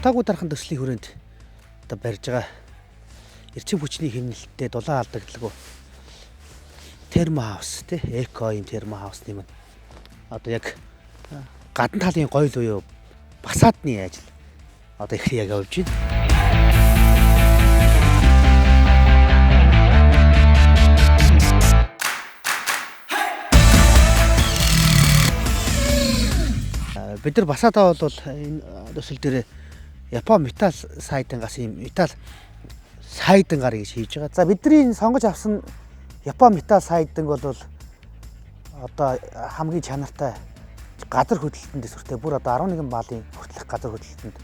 Улаангүй дархан төслийн хүрээнд одоо барьж байгаа эрчим хүчний хэмнэлттэй дулаан алдагдaltaгүй термохаус тий эко юм термохаусны мань одоо яг гадна талын гоёл буюу басаадны ажил одоо их яг явж байна. Бид нар басаадаа бол энэ төсөл дээр Япон металл сайдангаас юм металл сайдангаар гэж хийж байгаа. За бидний сонгож авсан Япон металл сайданг бол одоо хамгийн чанартай газар хөдлөлтөнд төсвөртэй бүр одоо 11 баалын хүртэлх газар хөдлөлтөнд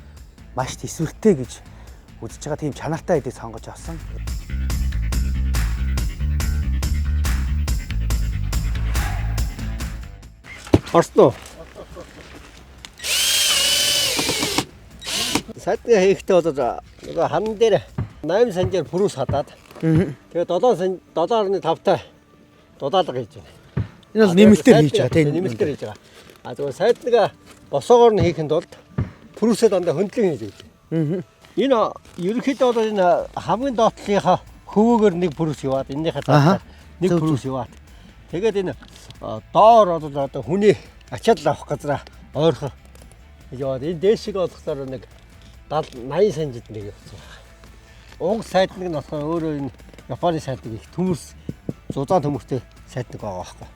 маш төсвөртэй гэж үзэж байгаа тийм чанартай эдийг сонгож авсан. Орсноо. Сайдны хийхдээ бол нөгөө хан дээр 8 санжаар пүрүүс хадаад тэгээд 7.5-тай дулаалга хийж байна. Энэ бол нэмэлтээр хийж байгаа тийм нэмэлтээр хийж байгаа. А зөвхөн сайдныг босоогоор нь хийхэд бол пүрүүсээ дандаа хөндлөн хийж байдаг. Энэ ерөнхийдөө бол энэ хамгийн доотлынхаа хөвөөгөр нэг пүрүүс яваад энэнийхээ цаашаа нэг пүрүүс яваад тэгээд энэ доор бол одоо хүний ачаал авах газараа ойрхон яваад энэ дээшиг болохоор нэг 80 санжид нэг явсан байна. Уг сайдныг нь болохоор өөрөө энэ Японы сайдныг их төмөрс зузаан төмөртэй сайдныг байгаа байхгүй.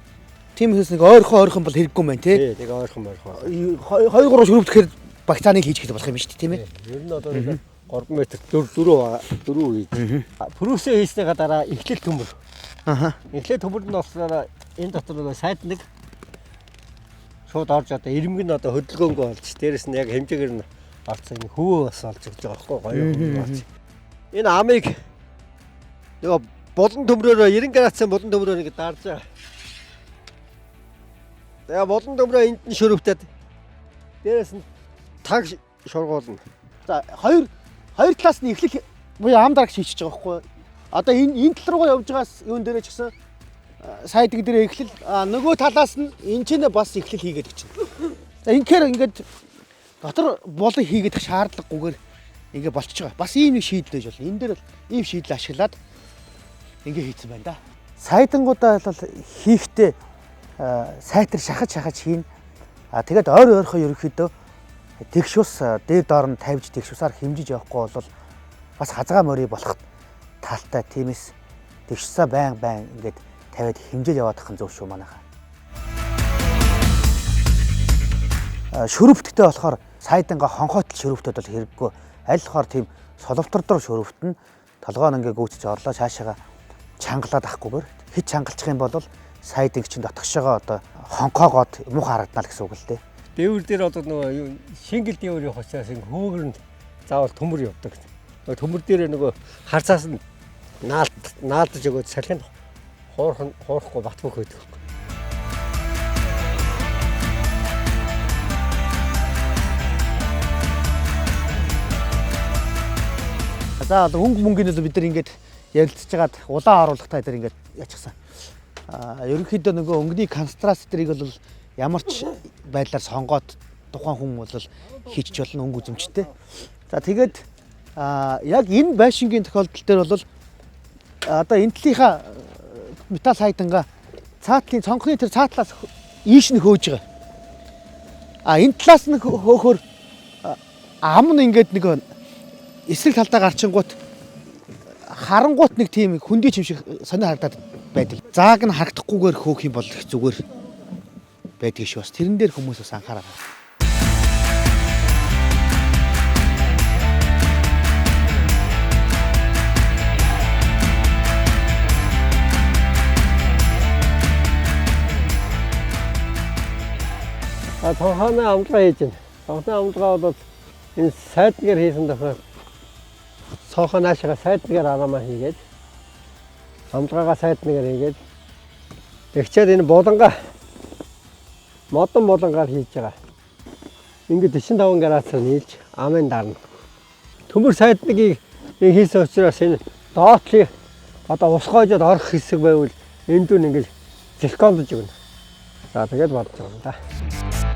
Тийм хэсэг нэг ойрхон бол хэрэггүй юм байна тий. Тэг ойрхон. 2-3 шүрвдэхээр багцааныг хийж эхэлэх болох юм шүү дээ тийм ээ. Ер нь одоо 3 м 4 хийж. Пүрүүсээ хийснийхаа дараа эхлэл төмөр. Эхлэл төмөрд нь болохоор энэ дотор нөгөө сайдныг шууд орж одоо ирэмг нь одоо хөдөлгөөнгөө олж дээрэс нь яг хэмжээгээр нь авцсан энэ хөвөө бас олж өгч байгаа байхгүй гоё юм. Энэ амыг нөгөө болон төмрөөр 90 градусын болон төмрөөр ингэ дарж байгаа. Тэгээ болон төмрөө энд нь шөрөвтөд дээрээс нь таг шургуулна. За хоёр талаас нь эхлэх буюу ам дараг шийдэж байгаа байхгүй. Одоо энэ тал руугаа явж байгаас юун дээрээ ч гэсэн сайдг дээр эхлэл нөгөө талаас нь энэ ч бас эхлэл хийгээд гэж байна. За инхээр ингээд дотор болон хийгээд шаардлагагүйгээр ингээ болчихж байгаа. Бас ийм нэг шийдэл байж болно. Энэ дээр ийм шийдэл ашиглаад ингээ хийцэн байна да. Сайдангуудаа бол хийхдээ сайтар шахаж хийн. Тэгээд ойрхон ерөнхийдөө тэгш ус дээр доор нь тавьж тэгш усаар хэмжиж явахгүй бол бас хазгаа морий болох талтай. Тиймээс тэгш усаа байн ингээд тавиад хэмжиж яваадах нь зөв шүү манайхаа. Шөрөвтгтэй болохоор сайданга хонхойтол шөрөвтөд бол хэрэггүй. Аль болохоор тийм соловтордор шөрөвтөн толгойн ингээ гүйцэж орлоо цаашаага чангалаад ахгүйгээр хит чангалчих юм бол сайдинг чинь дотгош байгаа одоо хонхоогоод муухай харагдана л гэсэн үг л дээ. Дээвэр дээр одоо нөгөө шингэл дээвэр явах учраас ингээ хөөгөр нь заавал төмөр явдаг. Төмөр дээр нөгөө харцаас нь наалдаж өгөөд салхинд хуурахгүй батбөх байдаг. За хөнгө мөнгөний бид нар ингээд ярилцж байгаад улаан оруулах та дээр ингээд яачихсан. Ерөнхийдөө нөгөө өнгөний концентрац дэрийг бол ямар ч байдлаар сонгоод тухайн хүн бол хийчих болно өнгө үзэмжтэй. За тэгээд яг энэ байшингийн тохиолдол дээр бол одоо энэ талынхаа металл сайданга цаатлын цонхны тэр цаатлаас ийш нь хөөж байгаа. Энэ талаас нь хөөхөр ам нь ингээд нэг эсрэг талдаа гарчингууд харангуут нэг тийм хөндөй юм шиг сонио харагдаад байдаг. Зааг нь харагдахгүйгээр хөөх юм бол их зүгээр байдаг шүү. Бас тэрэн дээр хүмүүс бас анхаараа. Тохооны амлага хийж байна. Тохооны амлага бол энэ сайднгаар хийсэн тохиол цонхоо наашаага сайднгаар арамаа хийгээд амлагаа сайднгаар хийгээд тэгчээд энэ модон болонгаар хийж байгаа. Ингээд 45 градусаар нийлж амын дарна. Төмөр сайдныг хийсэн учраас энэ доотлын одоо ус гоожод орох хэсэг байвал энд дүн ингээд зэлкондж өгнө. За тэгээд бодож байгаа юм да.